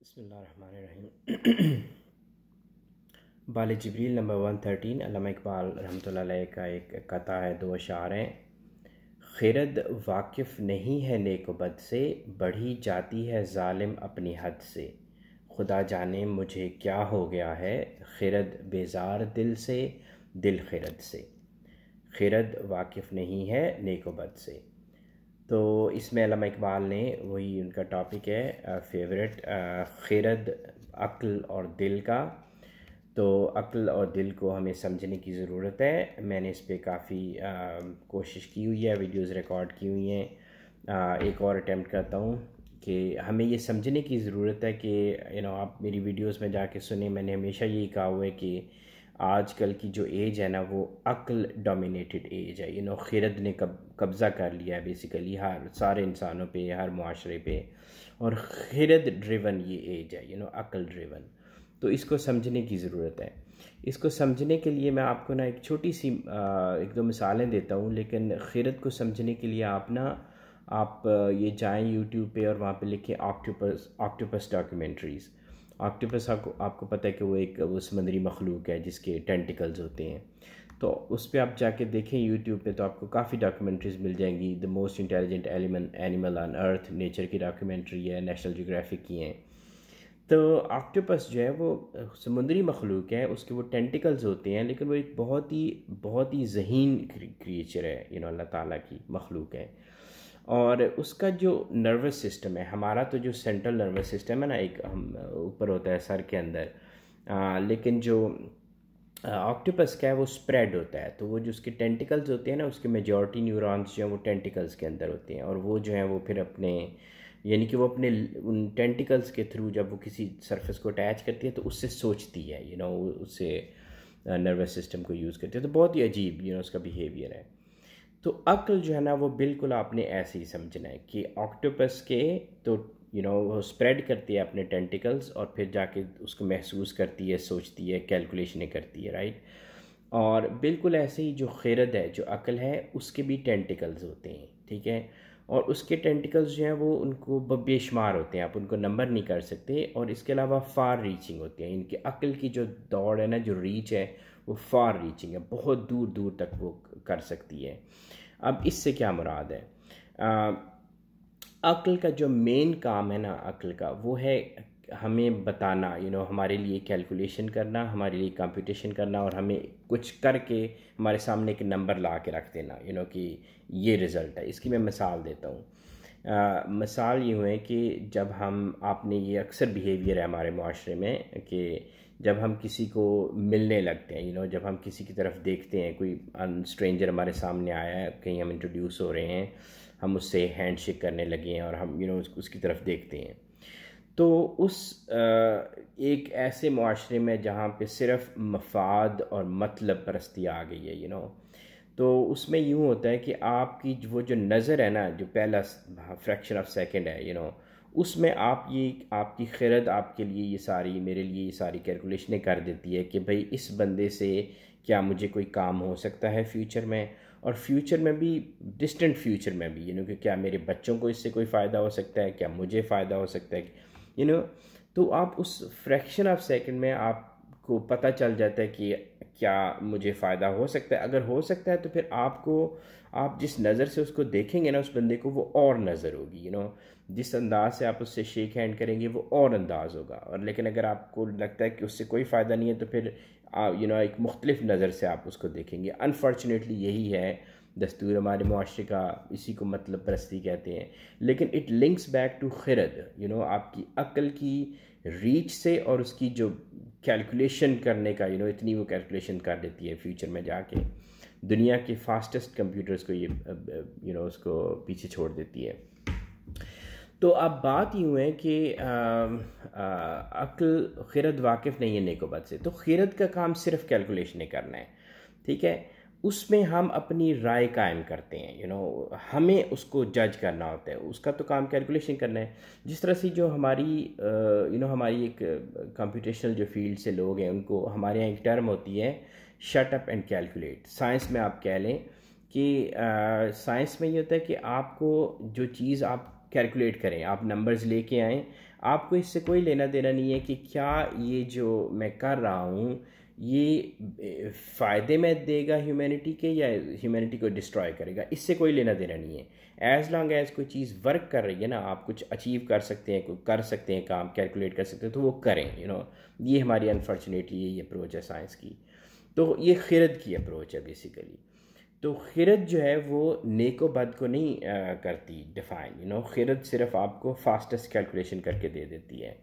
बिस्मिल्लाहिर्रहमानिर्रहीम। बाल जिब्रील नंबर 113 अल्लामा इकबाल रहमतुल्लाह अलैह का एक कथा है, दो अशार हैं। खिरद वाकिफ़ नहीं है नेक बद से, बढ़ी जाती है ज़ालिम अपनी हद से। खुदा जाने मुझे क्या हो गया है, खिरद बेजार दिल से, दिल खिरद से। खिरद वाकिफ़ नहीं है नेक बद से। तो इसमें अल्लामा इकबाल ने वही उनका टॉपिक है फेवरेट, खिरद अक्ल और दिल का। तो अक्ल और दिल को हमें समझने की ज़रूरत है। मैंने इस पर काफ़ी कोशिश की हुई है, वीडियोस रिकॉर्ड की हुई हैं। एक और अटैम्प्ट करता हूँ कि हमें ये समझने की ज़रूरत है कि आप मेरी वीडियोस में जाके सुने। मैंने हमेशा यही कहा हुआ है कि आजकल की जो एज है ना, वो अक्ल डोमिनेटेड एज है। खिरद ने कब्ज़ा कर लिया है बेसिकली हर सारे इंसानों पे, हर मुआशरे पे। और खिरद ड्रिवन ये एज है, अक्ल ड्रिवन। तो इसको समझने की ज़रूरत है। इसको समझने के लिए मैं आपको ना एक छोटी सी एक दो मिसालें देता हूँ। लेकिन खिरद को समझने के लिए आप ये जाएं यूट्यूब पे और वहाँ पे लिखें ऑक्टोपस डॉक्यूमेंट्रीज़। ऑक्टोपस आपको पता है कि वो समुद्री मखलूक है जिसके टेंटिकल्स होते हैं। तो उस पर आप जाके देखें यूट्यूब पे, तो आपको काफ़ी डॉक्यूमेंट्रीज़ मिल जाएंगी। The most intelligent animal on earth nature की डॉक्यूमेंट्री है, नेशनल जियोग्राफिक की हैं। तो ऑक्टोपस जो है वो समुद्री मखलूक है, उसके वो टेंटिकल्स होते हैं, लेकिन वो एक बहुत ही ज़हीन क्रिएचर है, अल्लाह ताला की मखलूक है। और उसका जो नर्वस सिस्टम है, हमारा तो जो सेंट्रल नर्वस सिस्टम है ना, एक हम ऊपर होता है सर के अंदर, लेकिन जो ऑक्टोपस का है वो स्प्रेड होता है। तो वो जो उसके टेंटिकल्स होते हैं ना, उसके मेजॉरिटी न्यूरॉन्स जो हैं वो टेंटिकल्स के अंदर होते हैं। और वो जो है वो फिर अपने यानी कि वो अपने उन टेंटिकल्स के थ्रू जब वो किसी सरफेस को अटैच करती है तो उससे सोचती है, उससे नर्वस सिस्टम को यूज़ करती है। तो बहुत ही अजीब उसका बिहेवियर है। तो अक्ल जो है ना, वो बिल्कुल आपने ऐसे ही समझना है कि ऑक्टोपस के तो वो स्प्रेड करती है अपने टेंटिकल्स और फिर जाके उसको महसूस करती है, सोचती है, कैलकुलेशनें करती है, राइट। और बिल्कुल ऐसे ही जो खिरद है, जो अक्ल है, उसके भी टेंटिकल्स होते हैं, ठीक है। और उसके टेंटिकल्स जो हैं वो उनको बेशुमार होते हैं, आप उनको नंबर नहीं कर सकते। और इसके अलावा फार रीचिंग होते हैं। इनकी अक्ल की जो दौड़ है ना, जो रीच है, वो फार रीचिंग है, बहुत दूर दूर तक वो कर सकती है। अब इससे क्या मुराद है? अक्ल का जो मेन काम है ना, अक्ल का वो है हमें बताना, हमारे लिए कैलकुलेशन करना, हमारे लिए कंप्यूटेशन करना, और हमें कुछ करके हमारे सामने एक नंबर ला के रख देना, कि ये रिज़ल्ट है। इसकी मैं मिसाल देता हूँ। मिसाल यूँ है कि जब आपने ये अक्सर बिहेवियर है हमारे माशरे में कि जब हम किसी को मिलने लगते हैं, जब हम किसी की तरफ देखते हैं, कोई स्ट्रेंजर हमारे सामने आया है, कहीं हम इंट्रोड्यूस हो रहे हैं, हम उससे हैंड शेक करने लगे हैं और हम उसकी तरफ देखते हैं। तो उस एक ऐसे मुआशरे में जहाँ पे सिर्फ मफाद और मतलब परस्ती आ गई है, तो उसमें यूँ होता है कि आपकी वो जो नज़र है ना, जो पहला फ्रैक्शन ऑफ सेकंड है, उसमें आपकी खिरद आपके लिए ये सारी, मेरे लिए ये सारी कैलकुलेशनें कर देती है कि भाई इस बंदे से क्या मुझे कोई काम हो सकता है फ्यूचर में, और फ्यूचर में भी, डिस्टेंट फ्यूचर में भी, कि क्या मेरे बच्चों को इससे कोई फ़ायदा हो सकता है, क्या मुझे फ़ायदा हो सकता है, तो आप उस फ्रैक्शन ऑफ सेकंड में आपको पता चल जाता है कि क्या मुझे फ़ायदा हो सकता है। अगर हो सकता है तो फिर आप जिस नज़र से उसको देखेंगे ना, उस बंदे को, वो और नज़र होगी, जिस अंदाज से आप उससे शेक हैंड करेंगे वो और अंदाज होगा। और लेकिन अगर आपको लगता है कि उससे कोई फ़ायदा नहीं है तो फिर एक मुख्तलिफ नज़र से आप उसको देखेंगे। अनफॉर्चुनेटली यही है दस्तूर हमारे मुआशरे का, इसी को मतलब परस्ती कहते हैं। लेकिन इट लिंक्स बैक टू खिरद, आपकी अक्ल की रीच से, और उसकी जो कैलकुलेशन करने का, इतनी वो कैलकुलेशन कर देती है फ्यूचर में जाके, दुनिया के फास्टेस्ट कंप्यूटर्स को ये उसको पीछे छोड़ देती है। तो अब बात यूँ है कि अक्ल खिरद वाकिफ़ नहीं है नेकोबद से। तो खिरद का काम सिर्फ कैलकुलेशन करना है, ठीक है। उसमें हम अपनी राय कायम करते हैं, हमें उसको जज करना होता है, उसका तो काम कैलकुलेशन करना है। जिस तरह से जो हमारी एक कंप्यूटेशनल जो फील्ड से लोग हैं, उनको हमारे यहाँ एक टर्म होती है shut up and calculate. Science में आप कह लें कि साइंस में ये होता है कि आपको जो चीज़ आप कैलकुलेट करें, आप नंबर्स लेके आएँ, आपको इससे कोई लेना देना नहीं है कि क्या ये जो मैं कर रहा हूँ ये फ़ायदे में देगा ह्यूमैनिटी के या ह्यूमैनिटी को डिस्ट्रॉय करेगा, इससे कोई लेना देना नहीं है। एज़ लॉन्ग एज़ कोई चीज़ वर्क कर रही है ना, आप कुछ अचीव कर सकते हैं, कोई कर सकते हैं काम, कैलकुलेट कर सकते हैं, तो वो करें, ये हमारी अनफॉर्चुनेटली यही अप्रोच है साइंस की। तो ये खिरद की अप्रोच है बेसिकली। तो खिरद जो है वो नेको बद को नहीं करती डिफ़ाइन, खिरद सिर्फ आपको फास्टेस्ट कैलकुलेशन करके दे देती है।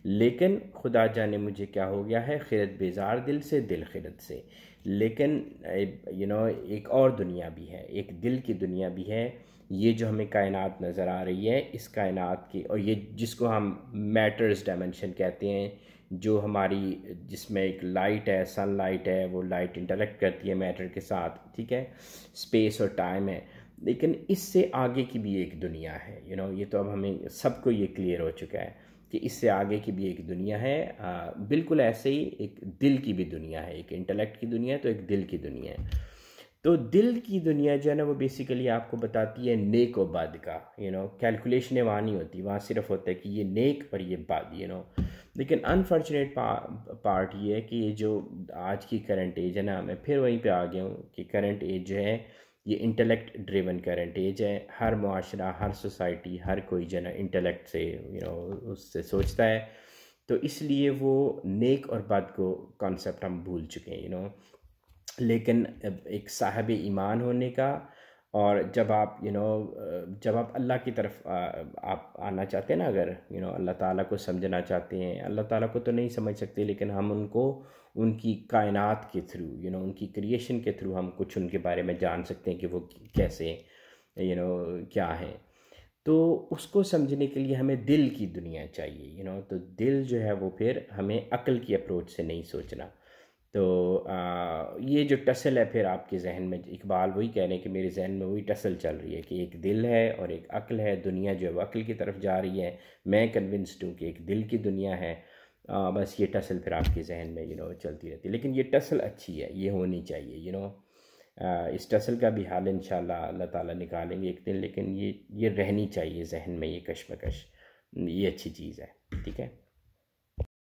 लेकिन खुदा जाने मुझे क्या हो गया है, खिरद बेजार दिल से, दिल खिरद से। लेकिन एक और दुनिया भी है, एक दिल की दुनिया भी है। ये जो हमें कायनात नज़र आ रही है, इस कायनात की, और ये जिसको हम मैटर्स डायमेंशन कहते हैं, जो हमारी, जिसमें एक लाइट है, सनलाइट है, वो लाइट इंटरेक्ट करती है मैटर के साथ, ठीक है, स्पेस और टाइम है। लेकिन इससे आगे की भी एक दुनिया है, ये तो अब हमें सबको ये क्लियर हो चुका है कि इससे आगे की भी एक दुनिया है। बिल्कुल ऐसे ही एक दिल की भी दुनिया है, एक इंटेलेक्ट की दुनिया है तो एक दिल की दुनिया है। तो दिल की दुनिया जो है ना, वो बेसिकली आपको बताती है नेक और बद का, कैलकुलेशनें वहाँ नहीं होती, वहाँ सिर्फ होता है कि ये नेक और ये बद। लेकिन अनफॉर्चुनेट पार्ट ये है कि ये जो आज की करंट एज है ना, मैं फिर वहीं पे आ गया हूँ कि करंट एज जो है ये इंटेलेक्ट ड्रिवन करंट एज है। हर मुआशरा, हर सोसाइटी, हर कोई जो है ना इंटेलेक्ट से उससे सोचता है। तो इसलिए वो नेक और बद को कॉन्सेप्ट हम भूल चुके हैं। लेकिन एक साहिब ईमान होने का, और जब आप जब आप अल्लाह की तरफ आप आना चाहते हैं ना, अगर अल्लाह ताला को समझना चाहते हैं, अल्लाह ताला को तो नहीं समझ सकते लेकिन हम उनको उनकी कायनात के थ्रू, उनकी क्रिएशन के थ्रू हम कुछ उनके बारे में जान सकते हैं कि वो कैसे क्या है। तो उसको समझने के लिए हमें दिल की दुनिया चाहिए। तो दिल जो है वो फिर हमें अक्ल की अप्रोच से नहीं सोचना। तो ये जो टसल है फिर आपके जहन में, इकबाल वही कह रहे हैं कि मेरे जहन में वही टसल चल रही है कि एक दिल है और एक अक्ल है, दुनिया जो है वो अक्ल की तरफ जा रही है। मैं कन्विंस्ड हूँ कि एक दिल की दुनिया है। बस ये टसल फिर आपके जहन में चलती रहती है। लेकिन ये टसल अच्छी है, ये होनी चाहिए। इस टसल का भी हाल इंशाल्लाह अल्लाह ताला निकालेंगे एक दिन, लेकिन ये रहनी चाहिए जहन में, ये कश्मकश, ये अच्छी चीज़ है। ठीक है।